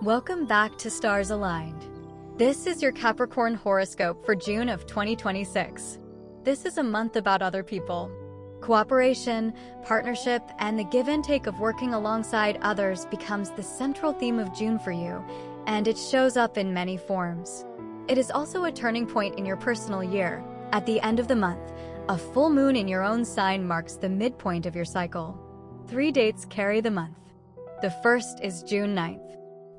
Welcome back to Stars Aligned. This is your Capricorn horoscope for June of 2026. This is a month about other people. Cooperation, partnership, and the give and take of working alongside others becomes the central theme of June for you, and it shows up in many forms. It is also a turning point in your personal year. At the end of the month, a full moon in your own sign marks the midpoint of your cycle. 3 dates carry the month. The first is June 9th.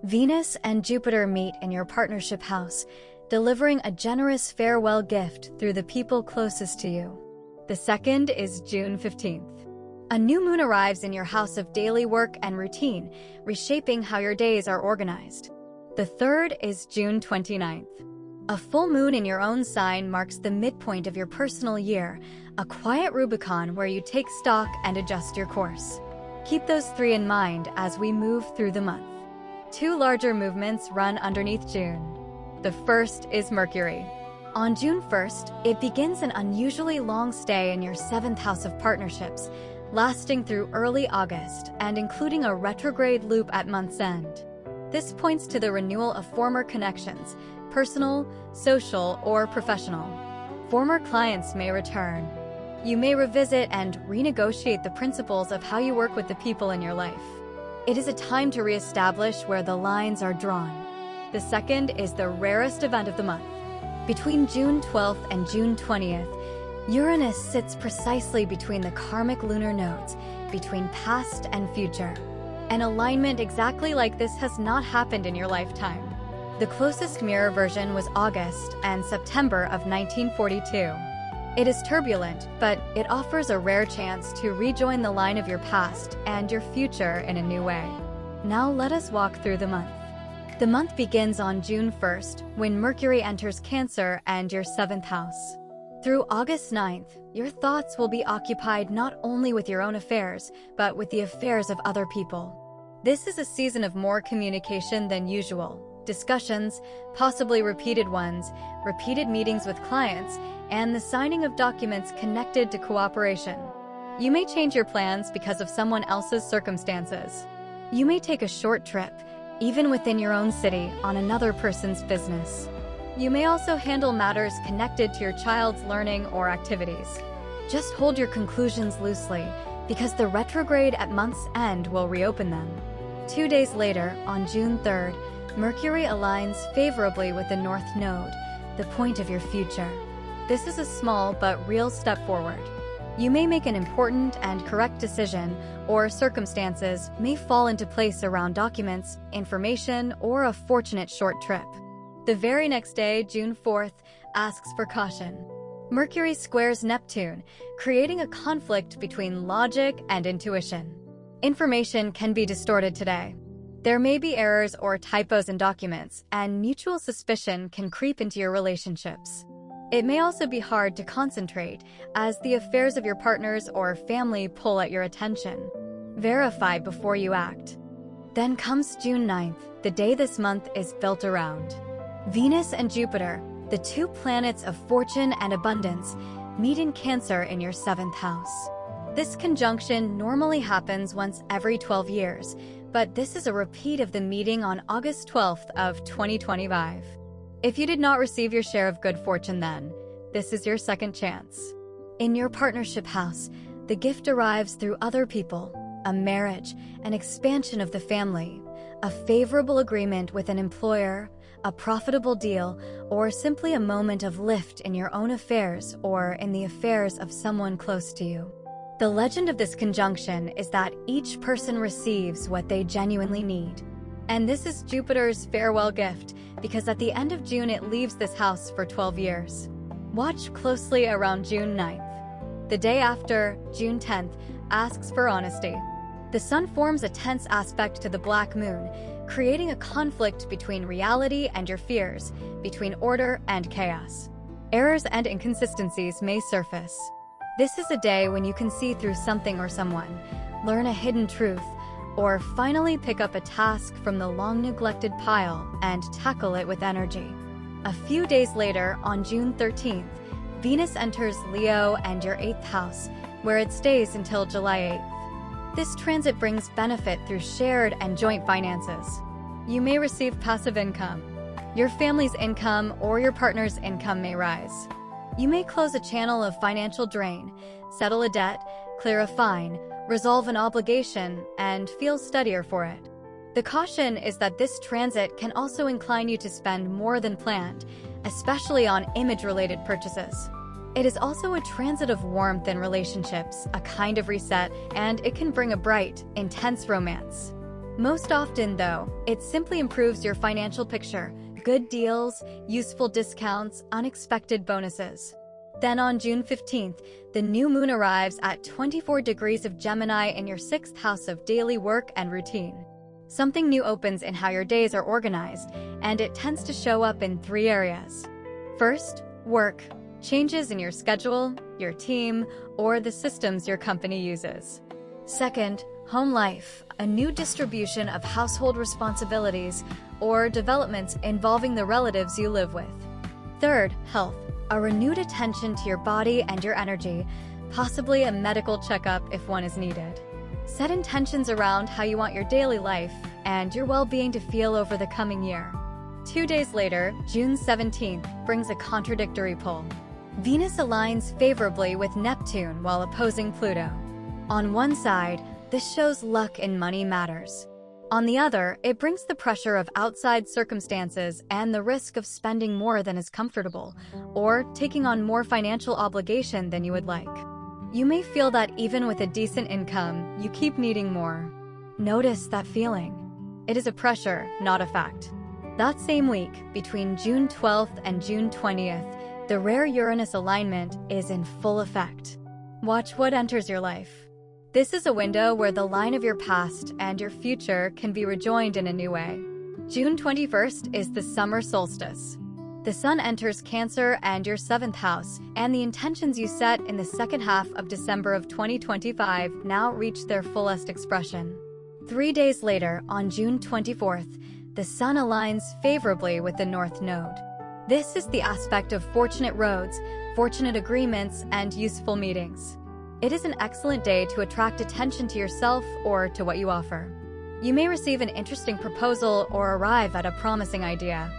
Venus and Jupiter meet in your partnership house, delivering a generous farewell gift through the people closest to you. The second is June 15th. A new moon arrives in your house of daily work and routine, reshaping how your days are organized. The third is June 29th. A full moon in your own sign marks the midpoint of your personal year, a quiet Rubicon where you take stock and adjust your course. Keep those 3 in mind as we move through the month. 2 larger movements run underneath June. The first is Mercury. On June 1st, it begins an unusually long stay in your 7th house of partnerships, lasting through early August and including a retrograde loop at month's end. This points to the renewal of former connections, personal, social, or professional. Former clients may return. You may revisit and renegotiate the principles of how you work with the people in your life. It is a time to reestablish where the lines are drawn. The second is the rarest event of the month. Between June 12th and June 20th, Uranus sits precisely between the karmic lunar nodes, between past and future. An alignment exactly like this has not happened in your lifetime. The closest mirror version was August and September of 1942. It is turbulent, but it offers a rare chance to rejoin the line of your past and your future in a new way. Now let us walk through the month. The month begins on June 1st, when Mercury enters Cancer and your 7th house. Through August 9th, your thoughts will be occupied not only with your own affairs, but with the affairs of other people. This is a season of more communication than usual. Discussions, possibly repeated ones, repeated meetings with clients, and the signing of documents connected to cooperation. You may change your plans because of someone else's circumstances. You may take a short trip, even within your own city, on another person's business. You may also handle matters connected to your child's learning or activities. Just hold your conclusions loosely, because the retrograde at month's end will reopen them. 2 days later, on June 3rd, Mercury aligns favorably with the North Node, the point of your future. This is a small but real step forward. You may make an important and correct decision, or circumstances may fall into place around documents, information, or a fortunate short trip. The very next day, June 4th, asks for caution. Mercury squares Neptune, creating a conflict between logic and intuition. Information can be distorted today. There may be errors or typos in documents, and mutual suspicion can creep into your relationships. It may also be hard to concentrate, as the affairs of your partners or family pull at your attention. Verify before you act. Then comes June 9th, the day this month is built around. Venus and Jupiter, the 2 planets of fortune and abundance, meet in Cancer in your 7th house. This conjunction normally happens once every 12 years, but this is a repeat of the meeting on August 12th of 2025. If you did not receive your share of good fortune then, this is your second chance. In your partnership house, the gift arrives through other people, a marriage, an expansion of the family, a favorable agreement with an employer, a profitable deal, or simply a moment of lift in your own affairs or in the affairs of someone close to you. The legend of this conjunction is that each person receives what they genuinely need. And this is Jupiter's farewell gift, because at the end of June it leaves this house for 12 years. Watch closely around June 9th. The day after, June 10th, asks for honesty. The sun forms a tense aspect to the black moon, creating a conflict between reality and your fears, between order and chaos. Errors and inconsistencies may surface. This is a day when you can see through something or someone, learn a hidden truth, or finally pick up a task from the long-neglected pile and tackle it with energy. A few days later, on June 13th, Venus enters Leo and your 8th house, where it stays until July 8th. This transit brings benefit through shared and joint finances. You may receive passive income. Your family's income or your partner's income may rise. You may close a channel of financial drain, settle a debt, clear a fine, resolve an obligation, and feel steadier for it. The caution is that this transit can also incline you to spend more than planned, especially on image-related purchases. It is also a transit of warmth in relationships, a kind of reset, and it can bring a bright, intense romance. Most often, though, it simply improves your financial picture, good deals, useful discounts, unexpected bonuses. Then on June 15th, the new moon arrives at 24 degrees of Gemini in your 6th house of daily work and routine. Something new opens in how your days are organized, and it tends to show up in 3 areas. First, work. Changes in your schedule, your team, or the systems your company uses. Second, home life. A new distribution of household responsibilities or developments involving the relatives you live with. Third, health. A renewed attention to your body and your energy, possibly a medical checkup if one is needed. Set intentions around how you want your daily life and your well-being to feel over the coming year. 2 days later, June 17th, brings a contradictory pull. Venus aligns favorably with Neptune while opposing Pluto. On one side, this shows luck in money matters. On the other, it brings the pressure of outside circumstances and the risk of spending more than is comfortable, or taking on more financial obligation than you would like. You may feel that even with a decent income, you keep needing more. Notice that feeling. It is a pressure, not a fact. That same week, between June 12th and June 20th, the rare Uranus alignment is in full effect. Watch what enters your life. This is a window where the line of your past and your future can be rejoined in a new way. June 21st is the summer solstice. The sun enters Cancer and your 7th house, and the intentions you set in the second half of December of 2025 now reach their fullest expression. 3 days later, on June 24th, the sun aligns favorably with the North Node. This is the aspect of fortunate roads, fortunate agreements, and useful meetings. It is an excellent day to attract attention to yourself or to what you offer. You may receive an interesting proposal or arrive at a promising idea.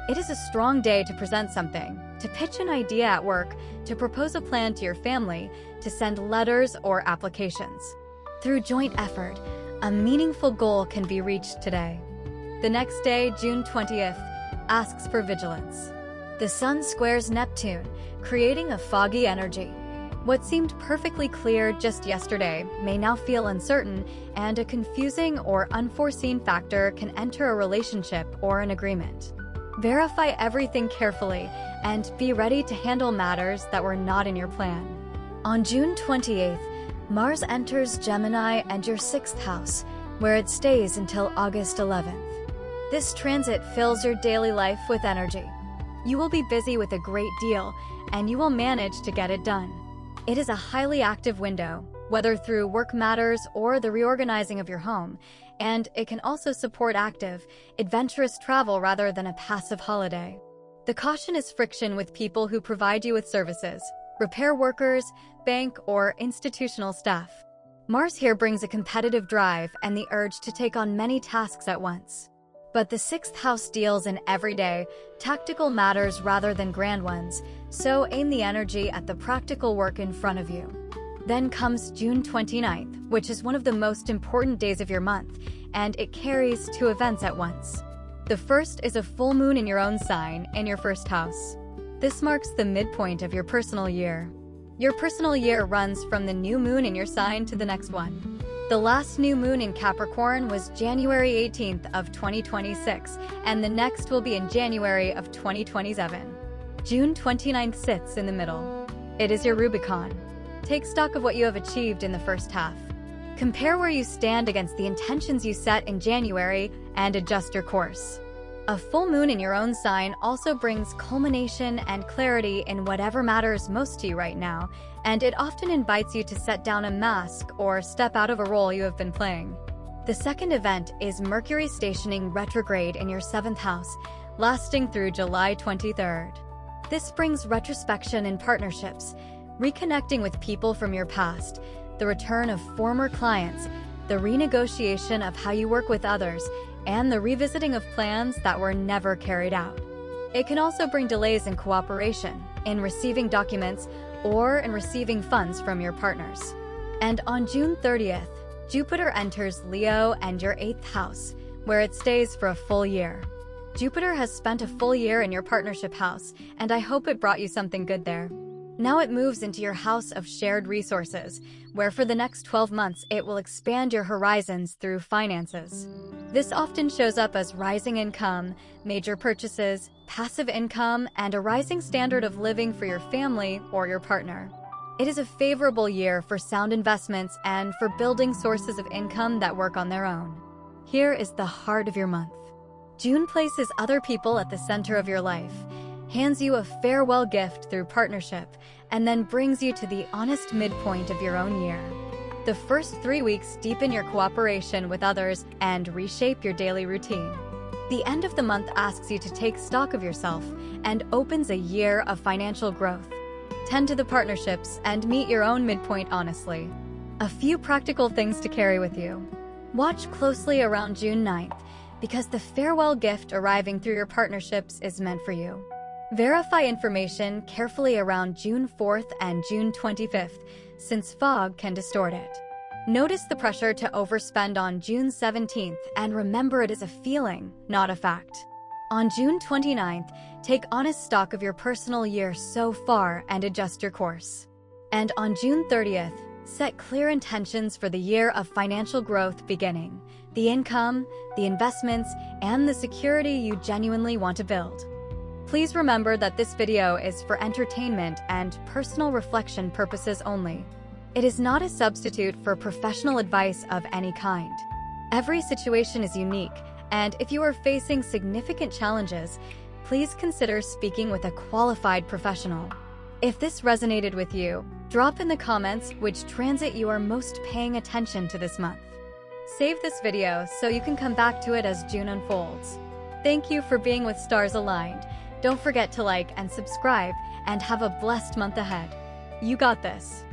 It is a strong day to present something, to pitch an idea at work, to propose a plan to your family, to send letters or applications. Through joint effort, a meaningful goal can be reached today. The next day, June 20th, asks for vigilance. The sun squares Neptune, creating a foggy energy. What seemed perfectly clear just yesterday may now feel uncertain, and a confusing or unforeseen factor can enter a relationship or an agreement. Verify everything carefully and be ready to handle matters that were not in your plan. On June 28th, Mars enters Gemini and your 6th house, where it stays until August 11th. This transit fills your daily life with energy. You will be busy with a great deal, and you will manage to get it done. It is a highly active window, whether through work matters or the reorganizing of your home, and it can also support active, adventurous travel rather than a passive holiday. The caution is friction with people who provide you with services, repair workers, bank, or institutional staff. Mars here brings a competitive drive and the urge to take on many tasks at once. But the 6th house deals in everyday, tactical matters rather than grand ones, so aim the energy at the practical work in front of you. Then comes June 29th, which is one of the most important days of your month, and it carries 2 events at once. The first is a full moon in your own sign, in your 1st house. This marks the midpoint of your personal year. Your personal year runs from the new moon in your sign to the next one. The last new moon in Capricorn was January 18th of 2026, and the next will be in January of 2027. June 29th sits in the middle. It is your Rubicon. Take stock of what you have achieved in the first half. Compare where you stand against the intentions you set in January and adjust your course. A full moon in your own sign also brings culmination and clarity in whatever matters most to you right now, and it often invites you to set down a mask or step out of a role you have been playing. The second event is Mercury stationing retrograde in your 7th house, lasting through July 23rd. This brings retrospection in partnerships, reconnecting with people from your past, the return of former clients, the renegotiation of how you work with others, and the revisiting of plans that were never carried out. It can also bring delays in cooperation, in receiving documents, or in receiving funds from your partners. And on June 30th, Jupiter enters Leo and your 8th house, where it stays for a full year. Jupiter has spent a full year in your partnership house, and I hope it brought you something good there. Now it moves into your house of shared resources, where for the next 12 months it will expand your horizons through finances. This often shows up as rising income, major purchases, passive income, and a rising standard of living for your family or your partner. It is a favorable year for sound investments and for building sources of income that work on their own. Here is the heart of your month. June places other people at the center of your life, hands you a farewell gift through partnership, and then brings you to the honest midpoint of your own year. The first 3 weeks deepen your cooperation with others and reshape your daily routine. The end of the month asks you to take stock of yourself and opens a year of financial growth. Tend to the partnerships and meet your own midpoint honestly. A few practical things to carry with you. Watch closely around June 9th, because the farewell gift arriving through your partnerships is meant for you. Verify information carefully around June 4th and June 25th, since fog can distort it. Notice the pressure to overspend on June 17th and remember it is a feeling, not a fact. On June 29th, take honest stock of your personal year so far and adjust your course. And on June 30th, set clear intentions for the year of financial growth beginning, the income, the investments, and the security you genuinely want to build. Please remember that this video is for entertainment and personal reflection purposes only. It is not a substitute for professional advice of any kind. Every situation is unique, and if you are facing significant challenges, please consider speaking with a qualified professional. If this resonated with you, drop in the comments which transit you are most paying attention to this month. Save this video so you can come back to it as June unfolds. Thank you for being with Stars Aligned. Don't forget to like and subscribe, and have a blessed month ahead. You got this.